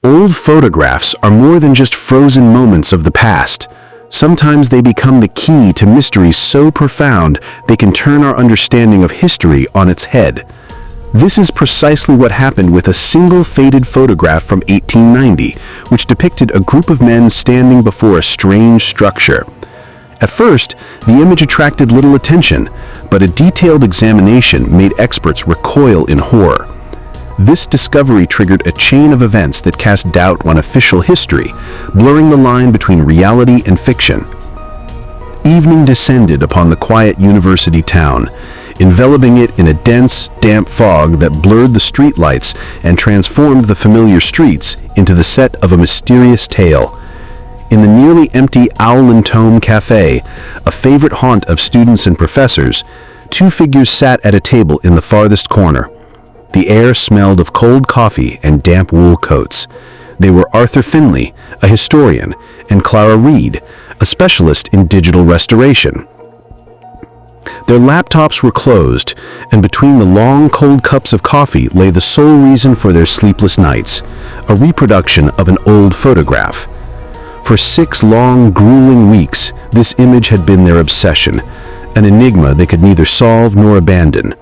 Old photographs are more than just frozen moments of the past. Sometimes they become the key to mysteries so profound they can turn our understanding of history on its head. This is precisely what happened with a single faded photograph from 1890, which depicted a group of men standing before a strange structure. At first, the image attracted little attention, but a detailed examination made experts recoil in horror. This discovery triggered a chain of events that cast doubt on official history, blurring the line between reality and fiction. Evening descended upon the quiet university town, enveloping it in a dense, damp fog that blurred the streetlights and transformed the familiar streets into the set of a mysterious tale. In the nearly empty Owl and Tome Cafe, a favorite haunt of students and professors, two figures sat at a table in the farthest corner. The air smelled of cold coffee and damp wool coats. They were Arthur Finley, a historian, and Clara Reed, a specialist in digital restoration. Their laptops were closed, and between the long, cold cups of coffee lay the sole reason for their sleepless nights, a reproduction of an old photograph. For 6 long, grueling weeks, this image had been their obsession, an enigma they could neither solve nor abandon.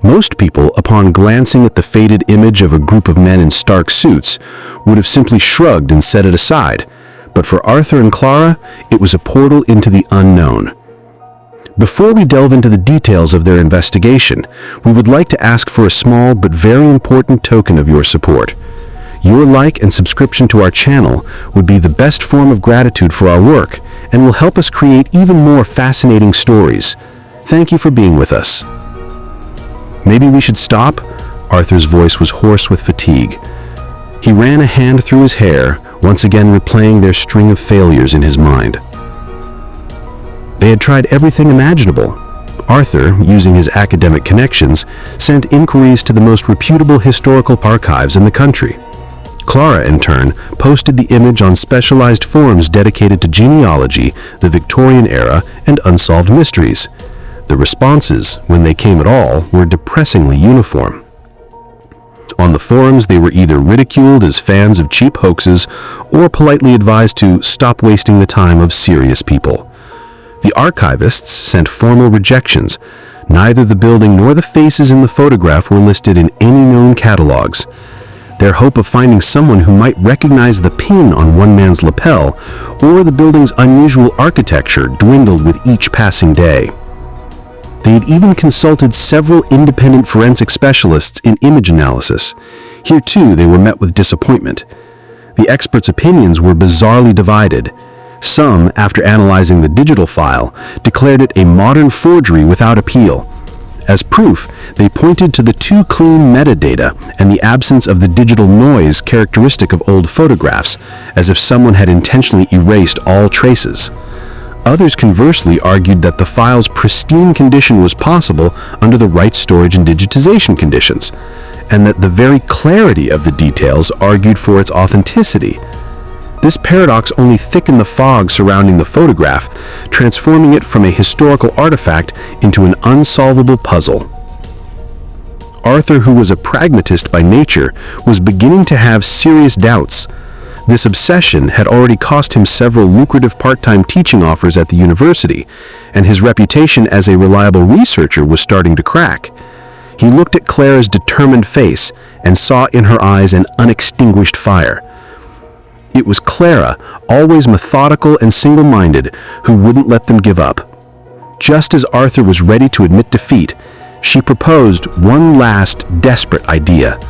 Most people, upon glancing at the faded image of a group of men in stark suits, would have simply shrugged and set it aside, but for Arthur and Clara, it was a portal into the unknown. Before we delve into the details of their investigation, we would like to ask for a small but very important token of your support. Your like and subscription to our channel would be the best form of gratitude for our work and will help us create even more fascinating stories. Thank you for being with us. Maybe we should stop? Arthur's voice was hoarse with fatigue. He ran a hand through his hair, once again replaying their string of failures in his mind. They had tried everything imaginable. Arthur, using his academic connections, sent inquiries to the most reputable historical archives in the country. Clara, in turn, posted the image on specialized forums dedicated to genealogy, the Victorian era, and unsolved mysteries. The responses, when they came at all, were depressingly uniform. On the forums, they were either ridiculed as fans of cheap hoaxes or politely advised to stop wasting the time of serious people. The archivists sent formal rejections. Neither the building nor the faces in the photograph were listed in any known catalogs. Their hope of finding someone who might recognize the pin on one man's lapel or the building's unusual architecture dwindled with each passing day. They had even consulted several independent forensic specialists in image analysis. Here too they were met with disappointment. The experts' opinions were bizarrely divided. Some, after analyzing the digital file, declared it a modern forgery without appeal. As proof, they pointed to the too clean metadata and the absence of the digital noise characteristic of old photographs, as if someone had intentionally erased all traces. Others conversely argued that the file's pristine condition was possible under the right storage and digitization conditions, and that the very clarity of the details argued for its authenticity. This paradox only thickened the fog surrounding the photograph, transforming it from a historical artifact into an unsolvable puzzle. Arthur, who was a pragmatist by nature, was beginning to have serious doubts. This obsession had already cost him several lucrative part-time teaching offers at the university, and his reputation as a reliable researcher was starting to crack. He looked at Clara's determined face and saw in her eyes an unextinguished fire. It was Clara, always methodical and single-minded, who wouldn't let them give up. Just as Arthur was ready to admit defeat, she proposed one last, desperate idea.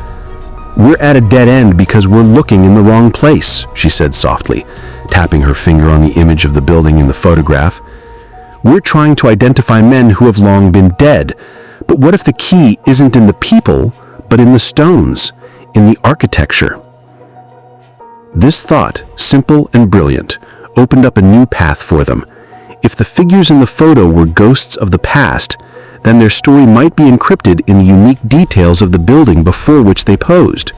"We're at a dead end because we're looking in the wrong place," she said softly, tapping her finger on the image of the building in the photograph. "We're trying to identify men who have long been dead. But what if the key isn't in the people, but in the stones, in the architecture?" This thought, simple and brilliant, opened up a new path for them. If the figures in the photo were ghosts of the past, then their story might be encrypted in the unique details of the building before which they posed.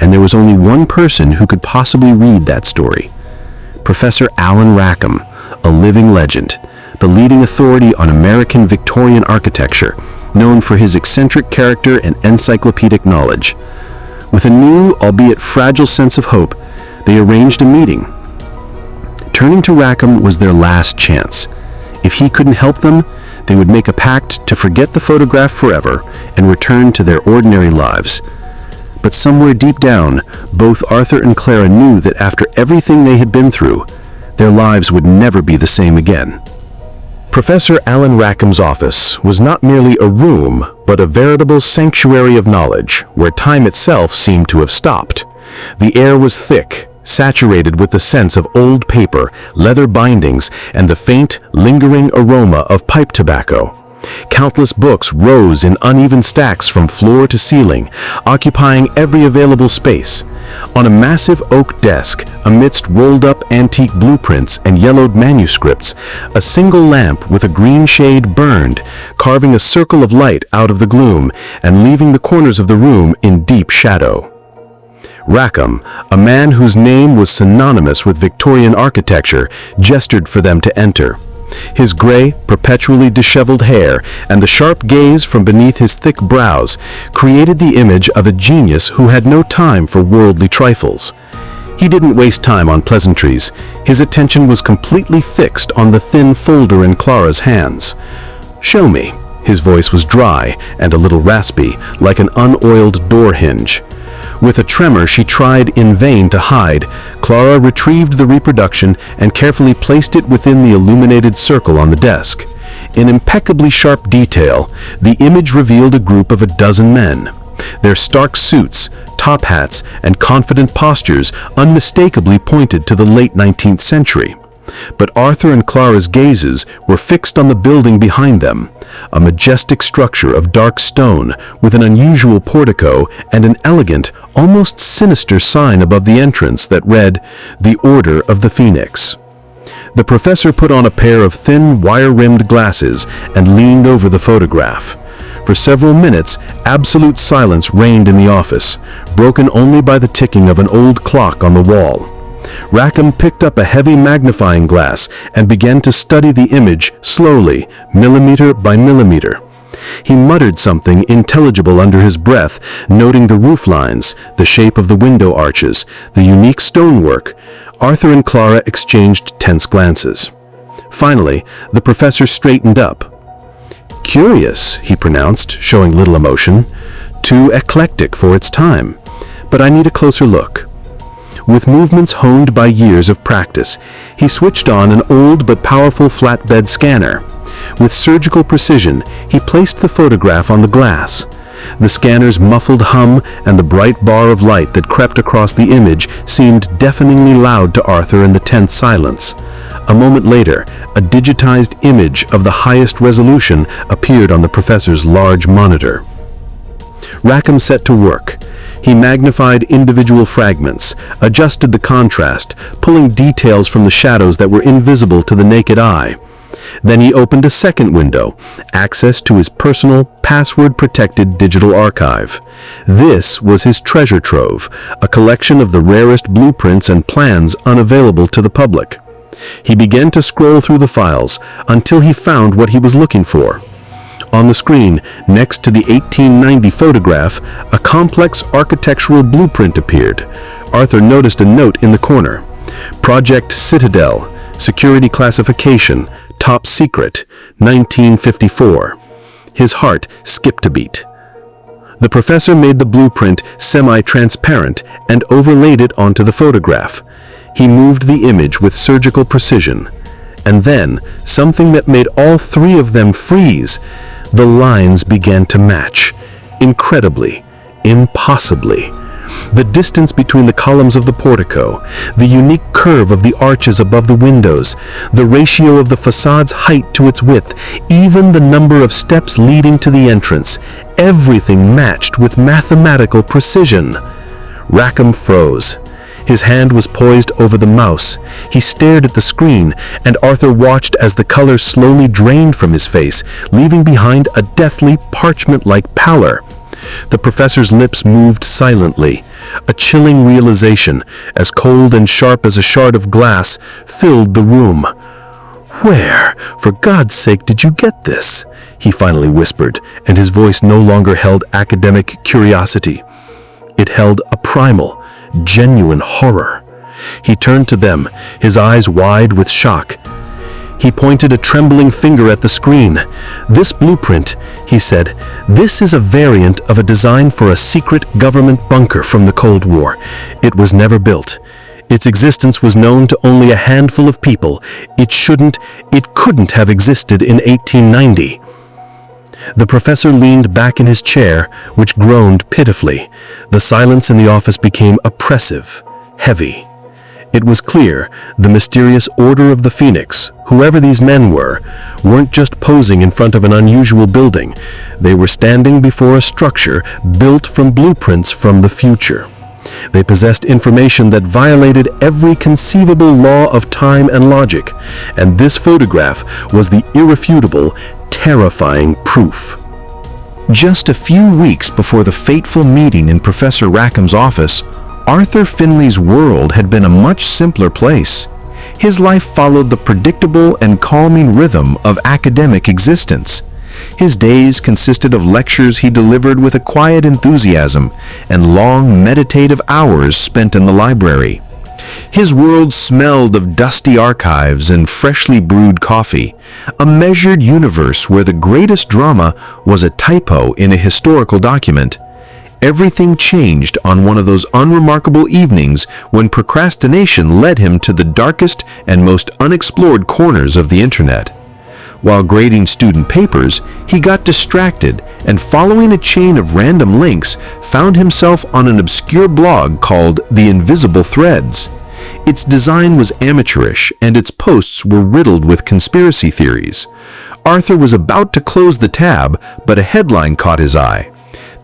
And there was only one person who could possibly read that story: Professor Alan Rackham, a living legend, the leading authority on American Victorian architecture, known for his eccentric character and encyclopedic knowledge. With a new, albeit fragile sense of hope, they arranged a meeting. Turning to Rackham was their last chance. If he couldn't help them, they would make a pact to forget the photograph forever and return to their ordinary lives. But somewhere deep down, both Arthur and Clara knew that after everything they had been through, their lives would never be the same again. Professor Alan Rackham's office was not merely a room, but a veritable sanctuary of knowledge, where time itself seemed to have stopped. The air was thick, saturated with the sense of old paper, leather bindings, and the faint, lingering aroma of pipe tobacco. Countless books rose in uneven stacks from floor to ceiling, occupying every available space. On a massive oak desk, amidst rolled-up antique blueprints and yellowed manuscripts, a single lamp with a green shade burned, carving a circle of light out of the gloom and leaving the corners of the room in deep shadow. Rackham, a man whose name was synonymous with Victorian architecture, gestured for them to enter. His gray, perpetually disheveled hair and the sharp gaze from beneath his thick brows created the image of a genius who had no time for worldly trifles. He didn't waste time on pleasantries. His attention was completely fixed on the thin folder in Clara's hands. "Show me." His voice was dry and a little raspy, like an unoiled door hinge. With a tremor she tried in vain to hide, Clara retrieved the reproduction and carefully placed it within the illuminated circle on the desk. In impeccably sharp detail, the image revealed a group of a dozen men. Their stark suits, top hats, and confident postures unmistakably pointed to the late 19th century. But Arthur and Clara's gazes were fixed on the building behind them, a majestic structure of dark stone with an unusual portico and an elegant, almost sinister sign above the entrance that read, "The Order of the Phoenix." The professor put on a pair of thin, wire-rimmed glasses and leaned over the photograph. For several minutes, absolute silence reigned in the office, broken only by the ticking of an old clock on the wall. Rackham picked up a heavy magnifying glass and began to study the image slowly, millimeter by millimeter. He muttered something intelligible under his breath, noting the roof lines, the shape of the window arches, the unique stonework. Arthur and Clara exchanged tense glances. Finally, the professor straightened up. "Curious," he pronounced, showing little emotion. "Too eclectic for its time. But I need a closer look." With movements honed by years of practice, he switched on an old but powerful flatbed scanner. With surgical precision, he placed the photograph on the glass. The scanner's muffled hum and the bright bar of light that crept across the image seemed deafeningly loud to Arthur in the tense silence. A moment later, a digitized image of the highest resolution appeared on the professor's large monitor. Rackham set to work. He magnified individual fragments, adjusted the contrast, pulling details from the shadows that were invisible to the naked eye. Then he opened a second window, access to his personal, password-protected digital archive. This was his treasure trove, a collection of the rarest blueprints and plans unavailable to the public. He began to scroll through the files until he found what he was looking for. On the screen, next to the 1890 photograph, a complex architectural blueprint appeared. Arthur noticed a note in the corner. Project Citadel, Security Classification, Top Secret, 1954. His heart skipped a beat. The professor made the blueprint semi-transparent and overlaid it onto the photograph. He moved the image with surgical precision. And then, something that made all three of them freeze. The lines began to match. Incredibly, impossibly. The distance between the columns of the portico, the unique curve of the arches above the windows, the ratio of the facade's height to its width, even the number of steps leading to the entrance, everything matched with mathematical precision. Rackham froze. His hand was poised over the mouse. He stared at the screen, and Arthur watched as the color slowly drained from his face, leaving behind a deathly, parchment-like pallor. The professor's lips moved silently. A chilling realization, as cold and sharp as a shard of glass, filled the room. "Where, for God's sake, did you get this?" he finally whispered, and his voice no longer held academic curiosity. It held a primal, genuine horror. He turned to them, his eyes wide with shock. He pointed a trembling finger at the screen. "This blueprint," he said, "this is a variant of a design for a secret government bunker from the Cold War. It was never built. Its existence was known to only a handful of people. It couldn't have existed in 1890. The professor leaned back in his chair, which groaned pitifully. The silence in the office became oppressive, heavy. It was clear the mysterious Order of the Phoenix, whoever these men were, weren't just posing in front of an unusual building. They were standing before a structure built from blueprints from the future. They possessed information that violated every conceivable law of time and logic, and this photograph was the irrefutable, terrifying proof. Just a few weeks before the fateful meeting in Professor Rackham's office, Arthur Finley's world had been a much simpler place. His life followed the predictable and calming rhythm of academic existence. His days consisted of lectures he delivered with a quiet enthusiasm and long meditative hours spent in the library. His world smelled of dusty archives and freshly brewed coffee, a measured universe where the greatest drama was a typo in a historical document. Everything changed on one of those unremarkable evenings when procrastination led him to the darkest and most unexplored corners of the internet. While grading student papers, he got distracted and, following a chain of random links, found himself on an obscure blog called The Invisible Threads. Its design was amateurish and its posts were riddled with conspiracy theories. Arthur was about to close the tab, but a headline caught his eye.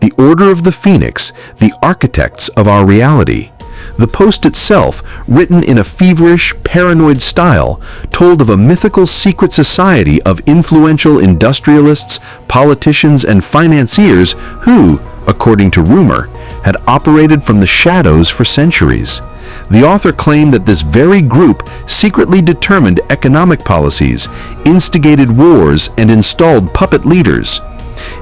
"The Order of the Phoenix, the Architects of Our Reality." The post itself, written in a feverish, paranoid style, told of a mythical secret society of influential industrialists, politicians, and financiers who, according to rumor, had operated from the shadows for centuries. The author claimed that this very group secretly determined economic policies, instigated wars, and installed puppet leaders.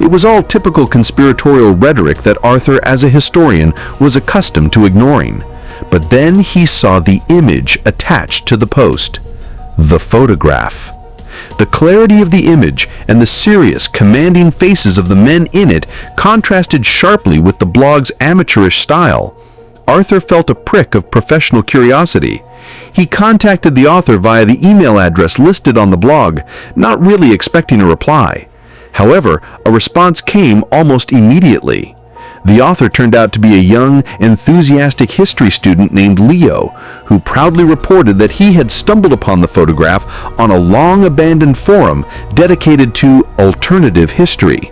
It was all typical conspiratorial rhetoric that Arthur, as a historian, was accustomed to ignoring. But then he saw the image attached to the post. The photograph. The clarity of the image and the serious, commanding faces of the men in it contrasted sharply with the blog's amateurish style. Arthur felt a prick of professional curiosity. He contacted the author via the email address listed on the blog, not really expecting a reply. However, a response came almost immediately. The author turned out to be a young, enthusiastic history student named Leo, who proudly reported that he had stumbled upon the photograph on a long-abandoned forum dedicated to alternative history.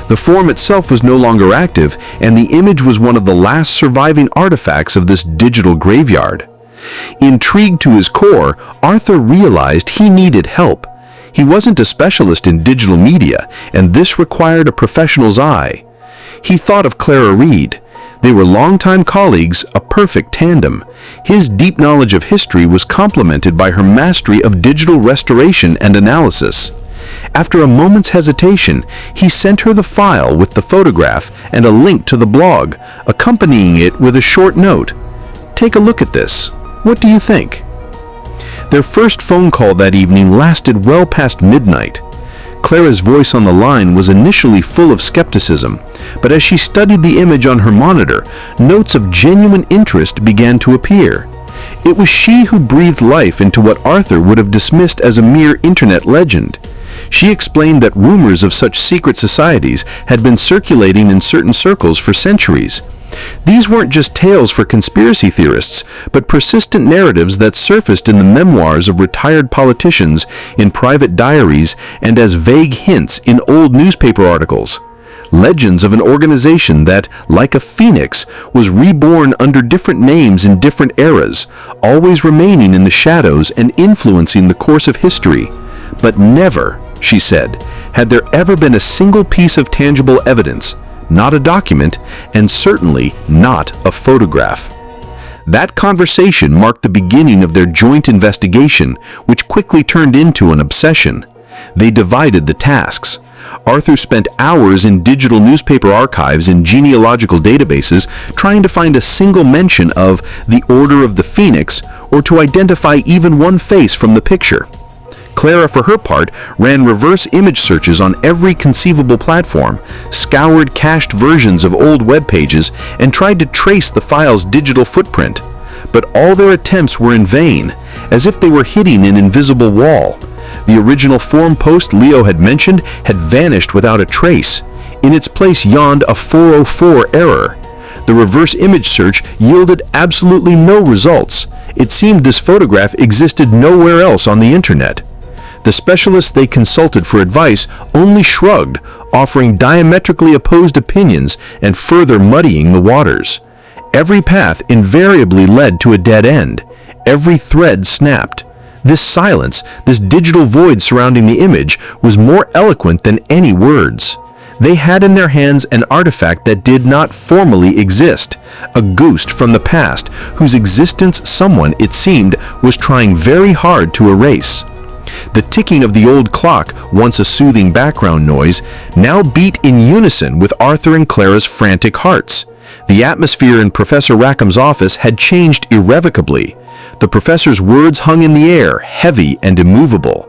The forum itself was no longer active, and the image was one of the last surviving artifacts of this digital graveyard. Intrigued to his core, Arthur realized he needed help. He wasn't a specialist in digital media, and this required a professional's eye. He thought of Clara Reed. They were longtime colleagues, a perfect tandem. His deep knowledge of history was complemented by her mastery of digital restoration and analysis. After a moment's hesitation, he sent her the file with the photograph and a link to the blog, accompanying it with a short note. "Take a look at this. What do you think?" Their first phone call that evening lasted well past midnight. Clara's voice on the line was initially full of skepticism, but as she studied the image on her monitor, notes of genuine interest began to appear. It was she who breathed life into what Arthur would have dismissed as a mere internet legend. She explained that rumors of such secret societies had been circulating in certain circles for centuries. These weren't just tales for conspiracy theorists, but persistent narratives that surfaced in the memoirs of retired politicians, in private diaries, and as vague hints in old newspaper articles. Legends of an organization that, like a phoenix, was reborn under different names in different eras, always remaining in the shadows and influencing the course of history. But never, she said, had there ever been a single piece of tangible evidence, not a document, and certainly not a photograph. That conversation marked the beginning of their joint investigation, which quickly turned into an obsession. They divided the tasks. Arthur spent hours in digital newspaper archives and genealogical databases trying to find a single mention of the Order of the Phoenix or to identify even one face from the picture. Clara, for her part, ran reverse image searches on every conceivable platform, scoured cached versions of old web pages, and tried to trace the file's digital footprint. But all their attempts were in vain, as if they were hitting an invisible wall. The original forum post Leo had mentioned had vanished without a trace. In its place yawned a 404 error. The reverse image search yielded absolutely no results. It seemed this photograph existed nowhere else on the internet. The specialists they consulted for advice only shrugged, offering diametrically opposed opinions and further muddying the waters. Every path invariably led to a dead end. Every thread snapped. This silence, this digital void surrounding the image, was more eloquent than any words. They had in their hands an artifact that did not formally exist, a ghost from the past whose existence someone, it seemed, was trying very hard to erase. The ticking of the old clock, once a soothing background noise, now beat in unison with Arthur and Clara's frantic hearts. The atmosphere in Professor Rackham's office had changed irrevocably. The professor's words hung in the air, heavy and immovable.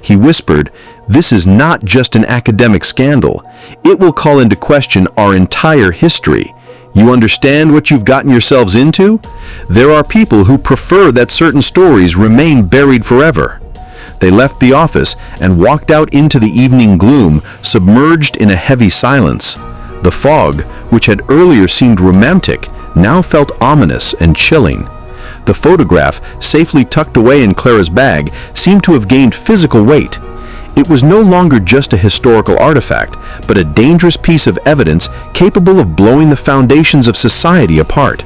He whispered, "This is not just an academic scandal. It will call into question our entire history. You understand what you've gotten yourselves into? There are people who prefer that certain stories remain buried forever." They left the office and walked out into the evening gloom, submerged in a heavy silence. The fog, which had earlier seemed romantic, now felt ominous and chilling. The photograph, safely tucked away in Clara's bag, seemed to have gained physical weight. It was no longer just a historical artifact, but a dangerous piece of evidence capable of blowing the foundations of society apart.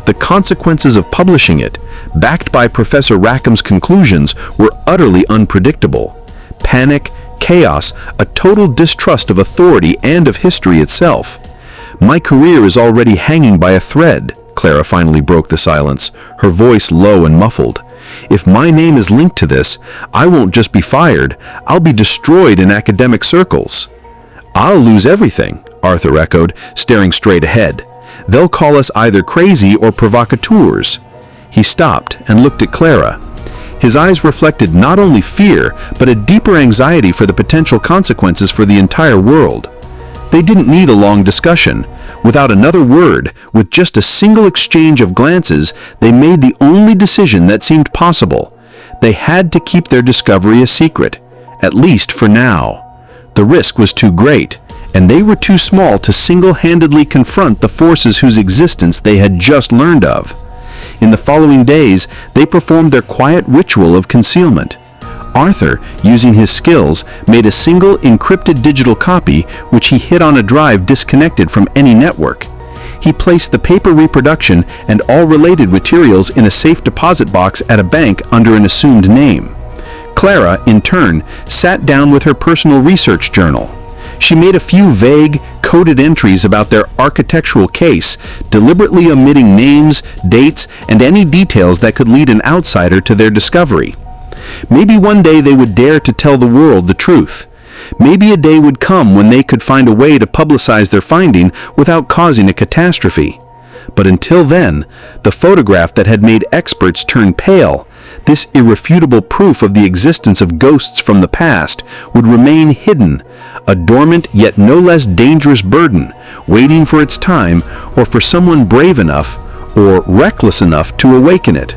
The consequences of publishing it, backed by Professor Rackham's conclusions, were utterly unpredictable. Panic, chaos, a total distrust of authority and of history itself. "My career is already hanging by a thread," Clara finally broke the silence, her voice low and muffled. "If my name is linked to this, I won't just be fired, I'll be destroyed in academic circles." "I'll lose everything," Arthur echoed, staring straight ahead. "They'll call us either crazy or provocateurs." He stopped and looked at Clara. His eyes reflected not only fear, but a deeper anxiety for the potential consequences for the entire world. They didn't need a long discussion. Without another word, with just a single exchange of glances, they made the only decision that seemed possible. They had to keep their discovery a secret, at least for now. The risk was too great, and they were too small to single-handedly confront the forces whose existence they had just learned of. In the following days, they performed their quiet ritual of concealment. Arthur, using his skills, made a single encrypted digital copy which he hid on a drive disconnected from any network. He placed the paper reproduction and all related materials in a safe deposit box at a bank under an assumed name. Clara, in turn, sat down with her personal research journal. She made a few vague, coded entries about their architectural case, deliberately omitting names, dates, and any details that could lead an outsider to their discovery. Maybe one day they would dare to tell the world the truth. Maybe a day would come when they could find a way to publicize their finding without causing a catastrophe. But until then, the photograph that had made experts turn pale, this irrefutable proof of the existence of ghosts from the past, would remain hidden, a dormant yet no less dangerous burden, waiting for its time or for someone brave enough or reckless enough to awaken it.